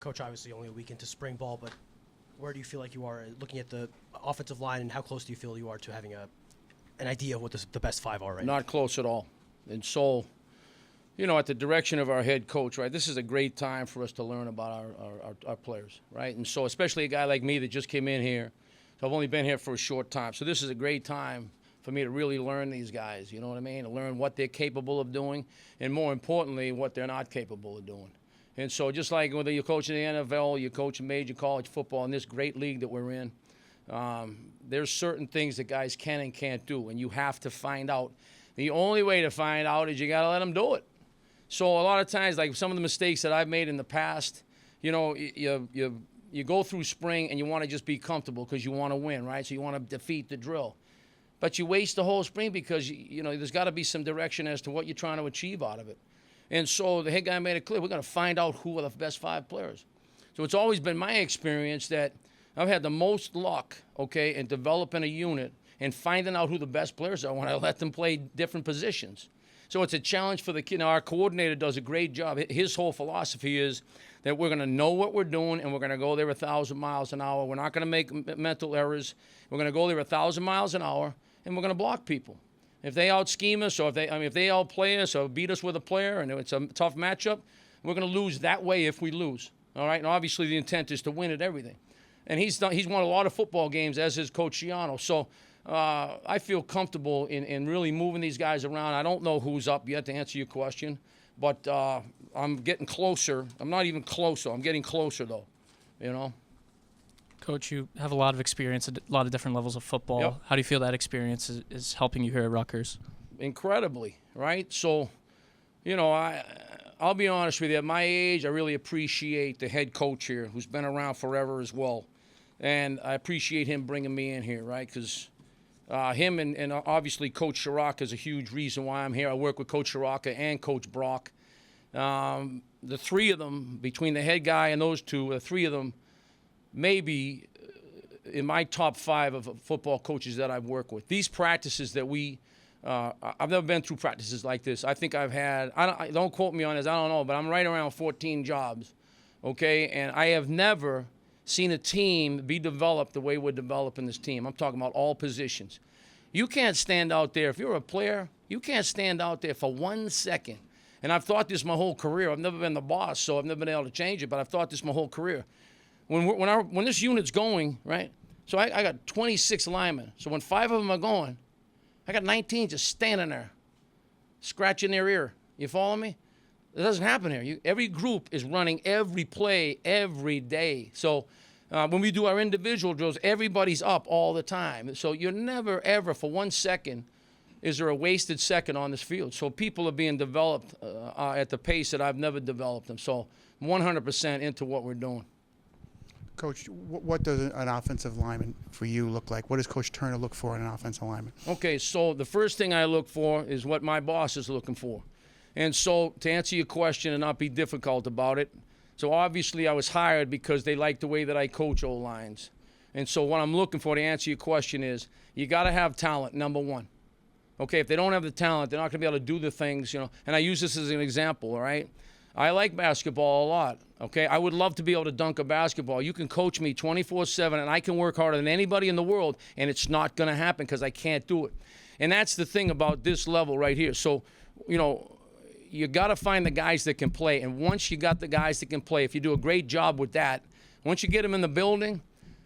Coach, obviously only a week into spring ball, but where do you feel like you are looking at the offensive line, and how close do you feel you are to having an idea of what the best five are right now? Not close at all. And so, at the direction of our head coach, right, this is a great time for us to learn about our players, right? And so especially a guy like me that just came in here. So I've only been here for a short time. So this is a great time for me to really learn these guys, you know what I mean? To learn what they're capable of doing, and more importantly, what they're not capable of doing. And so just like whether you're coaching the NFL, you're coaching major college football in this great league that we're in, there's certain things that guys can and can't do, and you have to find out. The only way to find out is you got to let them do it. So a lot of times, like some of the mistakes that I've made in the past, you go through spring and you want to just be comfortable because you want to win, right? So you want to defeat the drill. But you waste the whole spring because, there's got to be some direction as to what you're trying to achieve out of it. And so the head guy made it clear, we're going to find out who are the best five players. So it's always been my experience that I've had the most luck, in developing a unit and finding out who the best players are when I let them play different positions. So it's a challenge for the kid. Now, our coordinator does a great job. His whole philosophy is that we're going to know what we're doing, and we're going to go there 1,000 miles an hour. We're not going to make mental errors. We're going to go there 1,000 miles an hour, and we're going to block people. If they out-scheme us, or if they outplay us or beat us with a player and it's a tough matchup, we're going to lose that way if we lose. All right? And obviously the intent is to win at everything. And he's won a lot of football games, as is Coach Schiano. So I feel comfortable in really moving these guys around. I don't know who's up yet, to answer your question, but I'm getting closer. I'm not even closer. I'm getting closer, though, Coach, you have a lot of experience at a lot of different levels of football. Yep. How do you feel that experience is helping you here at Rutgers? Incredibly, right? So, I'll be honest with you. At my age, I really appreciate the head coach here, who's been around forever as well. And I appreciate him bringing me in here, right? Because him and obviously Coach Shiraka is a huge reason why I'm here. I work with Coach Shiraka and Coach Brock. The three of them, between the head guy and those two, the three of them, maybe in my top five of football coaches that I've worked with. These practices that I've never been through practices like this. I think I've had, don't quote me on this, I don't know, but I'm right around 14 jobs, and I have never seen a team be developed the way we're developing this team. I'm talking about all positions. You can't stand out there. If you're a player, you can't stand out there for 1 second. And I've thought this my whole career. I've never been the boss, so I've never been able to change it, but I've thought this my whole career. When this unit's going, right, so I got 26 linemen. So when 5 of them are going, I got 19 just standing there, scratching their ear. You follow me? It doesn't happen here. Every group is running every play every day. So when we do our individual drills, everybody's up all the time. So you're never, ever, for 1 second, is there a wasted second on this field. So people are being developed at the pace that I've never developed them. So 100% into what we're doing. Coach, what does an offensive lineman for you look like? What does Coach Turner look for in an offensive lineman? Okay, so the first thing I look for is what my boss is looking for. And so to answer your question and not be difficult about it, so obviously I was hired because they like the way that I coach O-lines. And so what I'm looking for, to answer your question, is you got to have talent, number one. Okay, if they don't have the talent, they're not going to be able to do the things, And I use this as an example, all right? I like basketball a lot, okay? I would love to be able to dunk a basketball. You can coach me 24/7, and I can work harder than anybody in the world, and it's not going to happen because I can't do it. And that's the thing about this level right here. So, you got to find the guys that can play. And once you got the guys that can play, if you do a great job with that, once you get them in the building,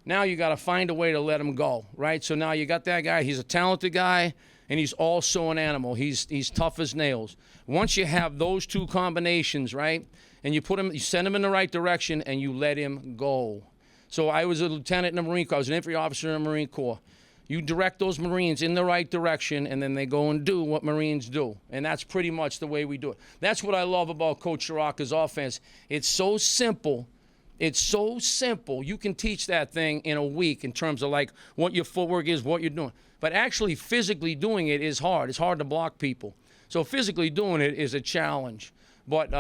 now you got to find a way to let them go, right? So now you got that guy. He's a talented guy, and he's also an animal. He's tough as nails. Once you have those two combinations, right, and you send him in the right direction, and you let him go. So I was a lieutenant in the Marine Corps. I was an infantry officer in the Marine Corps. You direct those Marines in the right direction, and then they go and do what Marines do. And that's pretty much the way we do it. That's what I love about Coach Shiraka's offense. It's so simple. It's so simple. You can teach that thing in a week in terms of like what your footwork is, what you're doing. But actually physically doing it is hard. It's hard to block people. So physically doing it is a challenge. But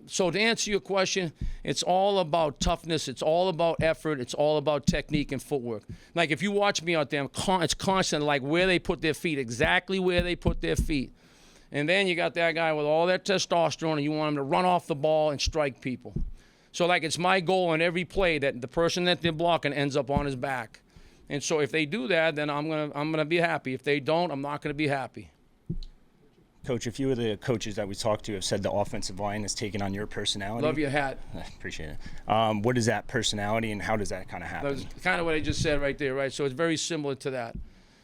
so to answer your question, it's all about toughness. It's all about effort. It's all about technique and footwork. Like if you watch me out there, it's constant, like where they put their feet, exactly where they put their feet. And then you got that guy with all that testosterone, and you want him to run off the ball and strike people. So, like, it's my goal on every play that the person that they're blocking ends up on his back. And so if they do that, then I'm gonna be happy. If they don't, I'm not gonna be happy. Coach, a few of the coaches that we talked to have said the offensive line has taken on your personality. Love your hat. I appreciate it. What is that personality, and how does that kind of happen? That's kind of what I just said right there, right? So it's very similar to that.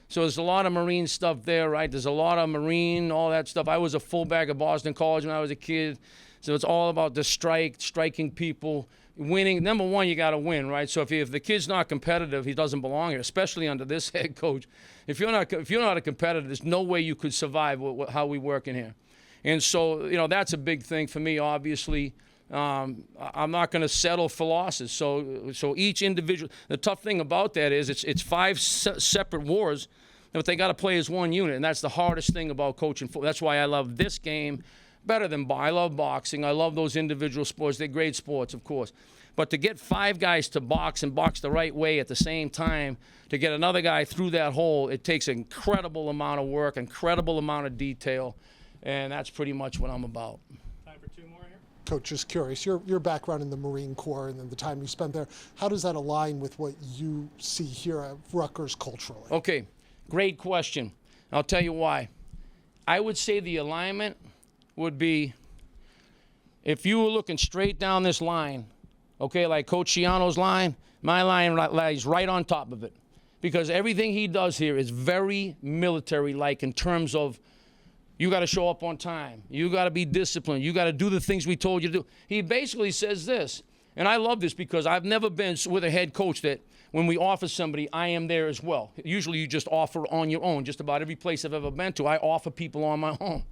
So there's a lot of Marine stuff there, right? There's a lot of Marine, all that stuff. I was a fullback at Boston College when I was a kid. So it's all about the striking people, winning. Number one, you got to win, right? So if the kid's not competitive, he doesn't belong here, especially under this head coach. If you're not a competitor, there's no way you could survive how we work in here. And so, you know, that's a big thing for me, obviously. I'm not going to settle for losses. So each individual, the tough thing about that is it's five separate wars, but they got to play as one unit, and that's the hardest thing about coaching football. That's why I love this game better than I love boxing. I love those individual sports. They're great sports, of course. But to get five guys to box and box the right way at the same time, to get another guy through that hole, it takes an incredible amount of work, incredible amount of detail, and that's pretty much what I'm about. Time for two more here. Coach, just curious, your background in the Marine Corps and then the time you spent there, how does that align with what you see here at Rutgers culturally? Okay, great question. I'll tell you why. I would say the alignment would be, if you were looking straight down this line, okay, like Coach Schiano's line, my line lies right on top of it. Because everything he does here is very military-like in terms of you got to show up on time. You got to be disciplined. You got to do the things we told you to do. He basically says this, and I love this because I've never been with a head coach that when we offer somebody, I am there as well. Usually you just offer on your own. Just about every place I've ever been to, I offer people on my own.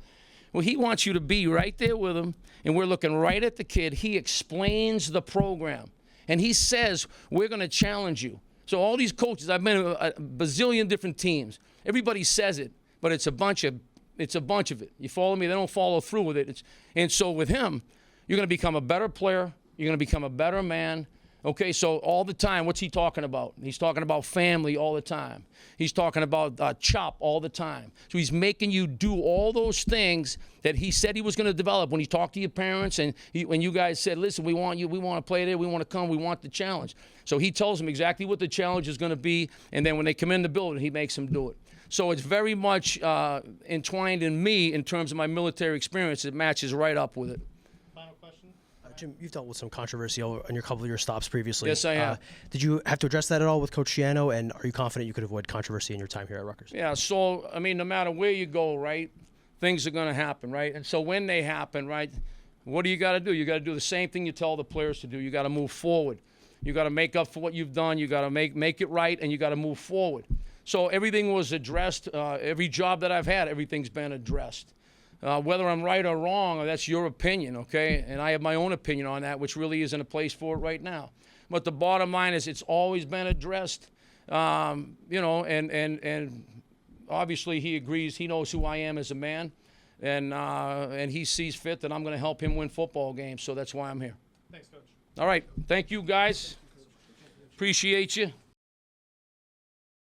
Well, he wants you to be right there with him, and we're looking right at the kid. He explains the program, and he says, we're going to challenge you. So all these coaches, I've been a bazillion different teams. Everybody says it, but it's a bunch of it. You follow me? They don't follow through with it. And so with him, you're going to become a better player. You're going to become a better man. Okay, so all the time, what's he talking about? He's talking about family all the time. He's talking about CHOP all the time. So he's making you do all those things that he said he was going to develop when he talked to your parents and when you guys said, listen, we want you, we want to play there, we want to come, we want the challenge. So he tells them exactly what the challenge is going to be, and then when they come in the building, he makes them do it. So it's very much entwined in me in terms of my military experience. It matches right up with it. Jim, you've dealt with some controversy on your couple of your stops previously. Yes, I have. Did you have to address that at all with Coach Schiano, and are you confident you could avoid controversy in your time here at Rutgers? Yeah, so, I mean, no matter where you go, right, things are going to happen, right? And so when they happen, right, what do you got to do? You got to do the same thing you tell the players to do. You got to move forward. You got to make up for what you've done. You got to make it right, and you got to move forward. So everything was addressed. Every job that I've had, everything's been addressed. Whether I'm right or wrong, that's your opinion, okay? And I have my own opinion on that, which really isn't a place for it right now. But the bottom line is it's always been addressed, you know, and obviously he agrees. He knows who I am as a man, and he sees fit that I'm going to help him win football games, so that's why I'm here. Thanks, Coach. All right. Thank you, guys. Appreciate you.